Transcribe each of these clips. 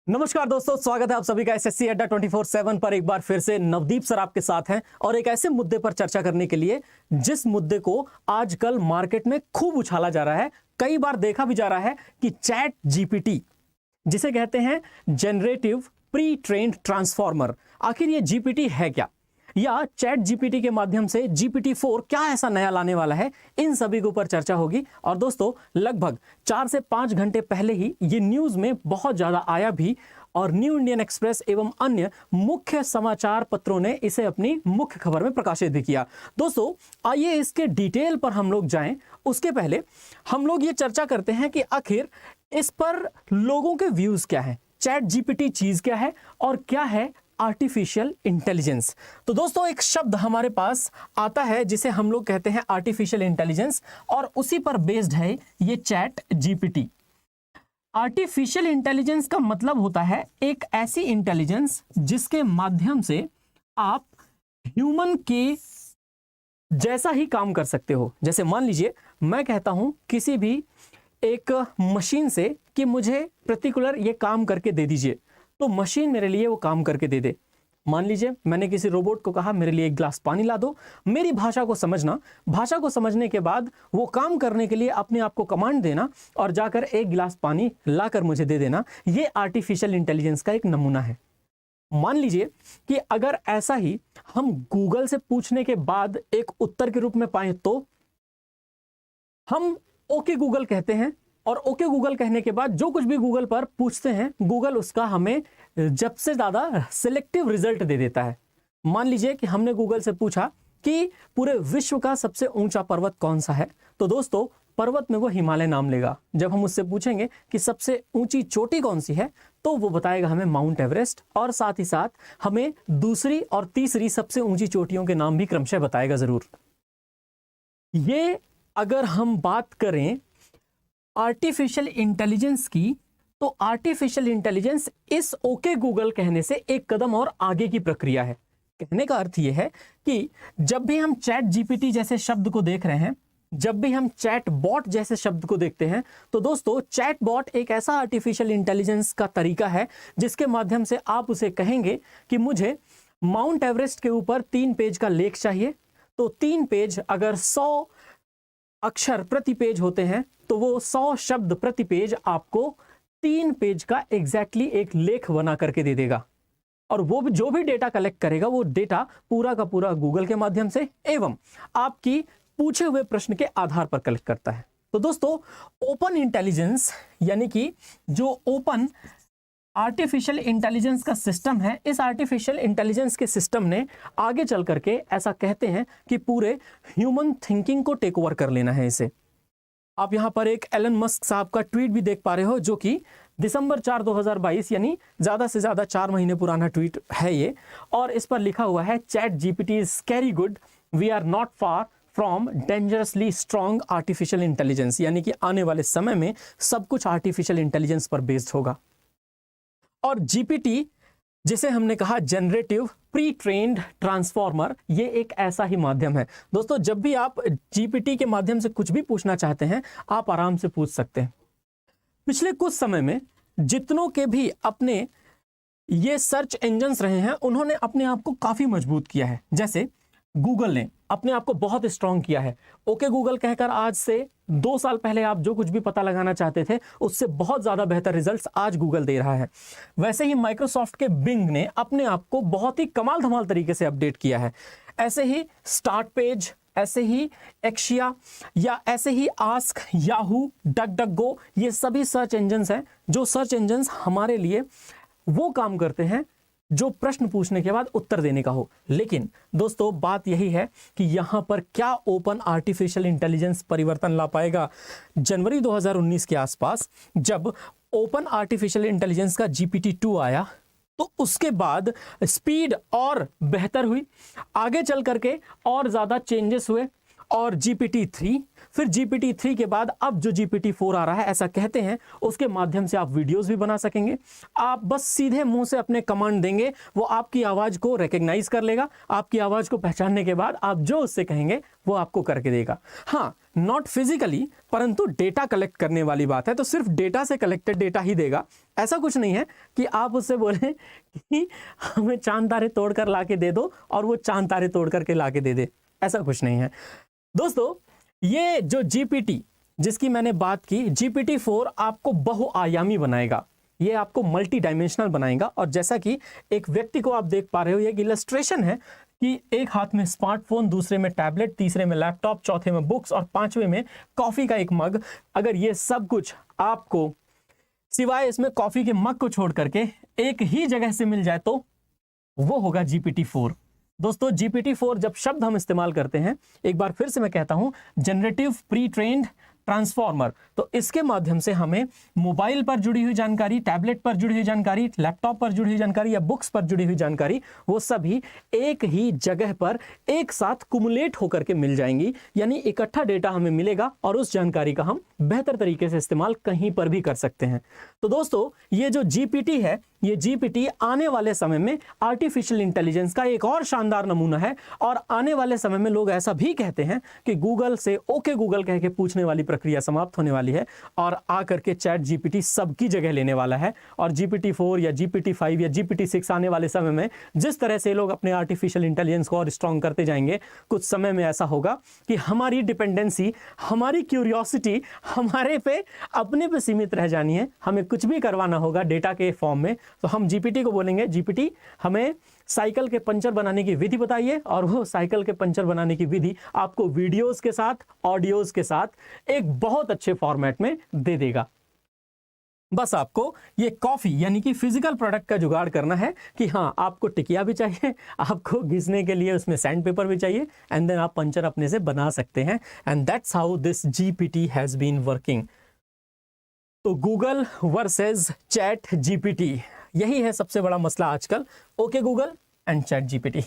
नमस्कार दोस्तों, स्वागत है आप सभी का एसएससी अड्डा 24/7 पर। एक बार फिर से नवदीप सर आपके साथ हैं और एक ऐसे मुद्दे पर चर्चा करने के लिए जिस मुद्दे को आजकल मार्केट में खूब उछाला जा रहा है, कई बार देखा भी जा रहा है कि चैट जीपीटी, जिसे कहते हैं जनरेटिव प्री ट्रेन्ड ट्रांसफॉर्मर, आखिर ये जीपीटी है क्या, या चैट जीपीटी के माध्यम से GPT-4 क्या ऐसा नया लाने वाला है, इन सभी के ऊपर चर्चा होगी। और दोस्तों, लगभग 4 से 5 घंटे पहले ही ये न्यूज में बहुत ज्यादा आया भी, और न्यू इंडियन एक्सप्रेस एवं अन्य मुख्य समाचार पत्रों ने इसे अपनी मुख्य खबर में प्रकाशित भी किया। दोस्तों, आइए इसके डिटेल पर हम लोग जाएं। उसके पहले हम लोग ये चर्चा करते हैं कि आखिर इस पर लोगों के व्यूज क्या है, चैट जीपीटी चीज क्या है और क्या है आर्टिफिशियल इंटेलिजेंस। तो दोस्तों, एक शब्द हमारे पास आता है जिसे हम लोग कहते हैं आर्टिफिशियल इंटेलिजेंस, और उसी पर बेस्ड है ये चैट जीपीटी। आर्टिफिशियल इंटेलिजेंस का मतलब होता है एक ऐसी इंटेलिजेंस जिसके माध्यम से आप ह्यूमन के जैसा ही काम कर सकते हो। जैसे मान लीजिए मैं कहता हूं किसी भी एक मशीन से कि मुझे पर्टिकुलर ये काम करके दे दीजिए, तो मशीन मेरे लिए वो काम करके दे दे। मान लीजिए मैंने किसी रोबोट को कहा मेरे लिए एक गिलास पानी ला दो, मेरी भाषा को समझना, भाषा को समझने के बाद वो काम करने के लिए अपने आप को कमांड देना और जाकर एक गिलास पानी लाकर मुझे दे देना। ये आर्टिफिशियल इंटेलिजेंस का एक नमूना है। मान लीजिए कि अगर ऐसा ही हम गूगल से पूछने के बाद एक उत्तर के रूप में पाए, तो हम ओके गूगल कहते हैं, और ओके गूगल कहने के बाद जो कुछ भी गूगल पर पूछते हैं, गूगल उसका हमें जब से ज्यादा सिलेक्टिव रिजल्ट दे देता है। मान लीजिए कि हमने गूगल से पूछा कि पूरे विश्व का सबसे ऊंचा पर्वत कौन सा है, तो दोस्तों पर्वत में वो हिमालय नाम लेगा। जब हम उससे पूछेंगे कि सबसे ऊंची चोटी कौन सी है, तो वो बताएगा हमें माउंट एवरेस्ट, और साथ ही साथ हमें दूसरी और तीसरी सबसे ऊंची चोटियों के नाम भी क्रमशः बताएगा जरूर। ये अगर हम बात करें आर्टिफिशियल इंटेलिजेंस की, तो आर्टिफिशियल इंटेलिजेंस इस ओके गूगल कहने से एक कदम और आगे की प्रक्रिया है। कहने का अर्थ यह है कि जब भी हम चैट जीपीटी जैसे शब्द को देख रहे हैं, जब भी हम चैट बॉट जैसे शब्द को देखते हैं, तो दोस्तों चैट बॉट एक ऐसा आर्टिफिशियल इंटेलिजेंस का तरीका है जिसके माध्यम से आप उसे कहेंगे कि मुझे माउंट एवरेस्ट के ऊपर 3 पेज का लेख चाहिए, तो 3 पेज अगर 100 अक्षर प्रति पेज होते हैं, तो वो 100 शब्द प्रति पेज आपको 3 पेज का एग्जैक्टली एक लेख बना करके दे देगा। और वो भी जो भी डेटा कलेक्ट करेगा, वो डेटा पूरा का पूरा गूगल के माध्यम से एवं आपकी पूछे हुए प्रश्न के आधार पर कलेक्ट करता है। तो दोस्तों, ओपन इंटेलिजेंस यानी कि जो ओपन आर्टिफिशियल इंटेलिजेंस का सिस्टम है, इस आर्टिफिशियल इंटेलिजेंस के सिस्टम ने आगे चल करके ऐसा कहते हैं कि पूरे ह्यूमन थिंकिंग को टेक ओवर कर लेना है इसे। आप यहां पर एक एलन मस्क साहब का ट्वीट भी देख पा रहे हो, जो कि दिसंबर 4 2022 यानी ज्यादा से ज्यादा 4 महीने पुराना ट्वीट है ये, और इस पर लिखा हुआ है ChatGPT is scary good, we are not far from dangerously strong artificial intelligence, यानी कि आने वाले समय में सब कुछ आर्टिफिशियल इंटेलिजेंस पर बेस्ड होगा। और जीपीटी, जिसे हमने कहा जनरेटिव प्री ट्रेन्ड ट्रांसफॉर्मर, ये एक ऐसा ही माध्यम है। दोस्तों, जब भी आप जीपीटी के माध्यम से कुछ भी पूछना चाहते हैं, आप आराम से पूछ सकते हैं। पिछले कुछ समय में जितनों के भी अपने ये सर्च इंजन्स रहे हैं, उन्होंने अपने आप को काफी मजबूत किया है। जैसे गूगल ने अपने आप को बहुत स्ट्रांग किया है। ओके गूगल कहकर आज से 2 साल पहले आप जो कुछ भी पता लगाना चाहते थे, उससे बहुत ज्यादा बेहतर रिजल्ट्स आज गूगल दे रहा है। वैसे ही माइक्रोसॉफ्ट के बिंग ने अपने आप को बहुत ही कमाल धमाल तरीके से अपडेट किया है। ऐसे ही स्टार्ट पेज, ऐसे ही एक्शिया, या ऐसे he ask, Yahoo, duck duck गो, ये सभी सर्च इंजन्स हैं जो सर्च इंजन्स हमारे लिए वो काम करते हैं जो प्रश्न पूछने के बाद उत्तर देने का हो। लेकिन दोस्तों, बात यही है कि यहां पर क्या ओपन आर्टिफिशियल इंटेलिजेंस परिवर्तन ला पाएगा। जनवरी 2019 के आसपास जब ओपन आर्टिफिशियल इंटेलिजेंस का GPT-2 आया, तो उसके बाद स्पीड और बेहतर हुई, आगे चल करके और ज्यादा चेंजेस हुए, और GPT-3, फिर GPT-3 के बाद अब जो GPT-4 आ रहा है, ऐसा कहते हैं, उसके माध्यम से आप वीडियोस भी बना सकेंगे। आप बस सीधे मुंह से अपने कमांड देंगे, वो आपकी आवाज़ को रिकग्नाइज कर लेगा। आपकी आवाज़ को पहचानने के बाद आप जो उससे कहेंगे वो आपको करके देगा। हाँ, नॉट फिजिकली, परंतु डेटा कलेक्ट करने वाली बात है, तो सिर्फ डेटा से कलेक्टेड डेटा ही देगा। ऐसा कुछ नहीं है कि आप उससे बोलें कि हमें चांद तारे तोड़ कर ला के दे दो और वो चांद तारे तोड़ करके ला के दे दे, ऐसा कुछ नहीं है दोस्तों। ये जो GPT जिसकी मैंने बात की, GPT-4 आपको बहुआयामी बनाएगा, ये आपको मल्टी डायमेंशनल बनाएगा। और जैसा कि एक व्यक्ति को आप देख पा रहे हो, ये एक इलस्ट्रेशन है कि एक हाथ में स्मार्टफोन, दूसरे में टैबलेट, तीसरे में लैपटॉप, चौथे में बुक्स और पांचवे में कॉफी का एक मग। अगर ये सब कुछ आपको सिवाय इसमें कॉफी के मग को छोड़ करके एक ही जगह से मिल जाए तो वो होगा GPT-4। दोस्तों, GPT-4 जब शब्द हम इस्तेमाल करते हैं, एक बार फिर से मैं कहता हूं, जनरेटिव प्री ट्रेन्ड ट्रांसफॉर्मर, तो इसके माध्यम से हमें मोबाइल पर जुड़ी हुई जानकारी, टैबलेट पर जुड़ी हुई जानकारी, लैपटॉप पर जुड़ी हुई जानकारी या बुक्स पर जुड़ी हुई जानकारी, वो सभी एक ही जगह पर एक साथ कुमुलेट होकर के मिल जाएंगी। यानी इकट्ठा डेटा हमें मिलेगा और उस जानकारी का हम बेहतर तरीके से इस्तेमाल कहीं पर भी कर सकते हैं। तो दोस्तों, ये जो GPT है, ये GPT आने वाले समय में आर्टिफिशियल इंटेलिजेंस का एक और शानदार नमूना है। और आने वाले समय में लोग ऐसा भी कहते हैं कि गूगल से ओके गूगल कह के पूछने वाली प्रक्रिया समाप्त होने वाली है और आकर के चैट GPT सबकी जगह लेने वाला है। और GPT-4 या GPT-5 या GPT-6 आने वाले समय में जिस तरह से लोग अपने आर्टिफिशियल इंटेलिजेंस को और स्ट्रॉन्ग करते जाएंगे, कुछ समय में ऐसा होगा कि हमारी डिपेंडेंसी, हमारी क्यूरियोसिटी हमारे पे, अपने पे सीमित रह जानी है। हमें कुछ भी करवाना होगा डेटा के फॉर्म में, तो हम GPT को बोलेंगे, GPT हमें साइकिल के पंचर बनाने की विधि बताइए, और वो साइकिल के पंचर बनाने की विधि आपको वीडियोस के साथ, ऑडियोज के साथ एक बहुत अच्छे फॉर्मेट में दे देगा। बस आपको ये कॉफी यानी कि फिजिकल प्रोडक्ट का जुगाड़ करना है कि हाँ, आपको टिकिया भी चाहिए, आपको घिसने के लिए उसमें सैंड पेपर भी चाहिए, एंड देन आप पंचर अपने से बना सकते हैं। And that's how this GPT has been working. तो गूगल वर्सेस चैट GPT, यही है सबसे बड़ा मसला आजकल, okay Google and chat GPT।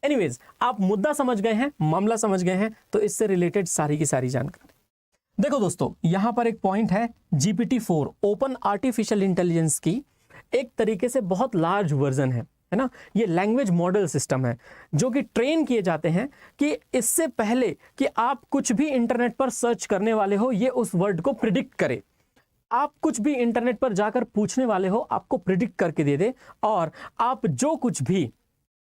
Anyways, आप मुद्दा समझ गए हैं, मामला समझ गए हैं, तो इससे रिलेटेड सारी की सारी जानकारी देखो दोस्तों। यहां पर एक पॉइंट है, GPT-4 ओपन आर्टिफिशियल इंटेलिजेंस की एक तरीके से बहुत लार्ज वर्जन है ना। ये लैंग्वेज मॉडल सिस्टम है जो कि ट्रेन किए जाते हैं कि इससे पहले कि आप कुछ भी इंटरनेट पर सर्च करने वाले हो, ये उस वर्ड को प्रिडिक्ट करे। आप कुछ भी इंटरनेट पर जाकर पूछने वाले हो, आपको प्रिडिक्ट करके दे दे, और आप जो कुछ भी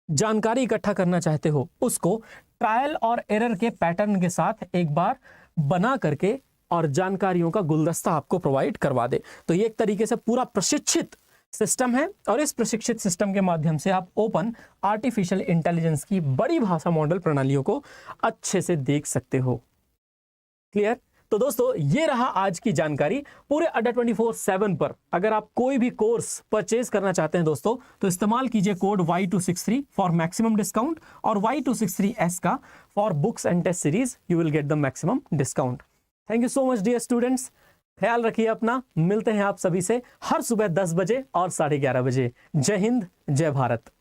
जानकारी इकट्ठा करना चाहते हो उसको ट्रायल और एरर के पैटर्न के साथ एक बार बना करके और जानकारियों का गुलदस्ता आपको प्रोवाइड करवा दे। तो ये एक तरीके से पूरा प्रशिक्षित सिस्टम है, और इस प्रशिक्षित सिस्टम के माध्यम से आप ओपन आर्टिफिशियल इंटेलिजेंस की बड़ी भाषा मॉडल प्रणालियों को अच्छे से देख सकते हो। क्लियर? तो दोस्तों, ये रहा आज की जानकारी पूरे अड्डा 24/7 पर। अगर आप कोई भी कोर्स परचेज करना चाहते हैं दोस्तों, तो इस्तेमाल कीजिए code Y263 for maximum discount, और Y263S का for books and test series, you will get the maximum discount. Thank you so much dear students, ख्याल रखिए अपना। मिलते हैं आप सभी से हर सुबह 10 बजे और 11:30 बजे। जय हिंद, जय भारत।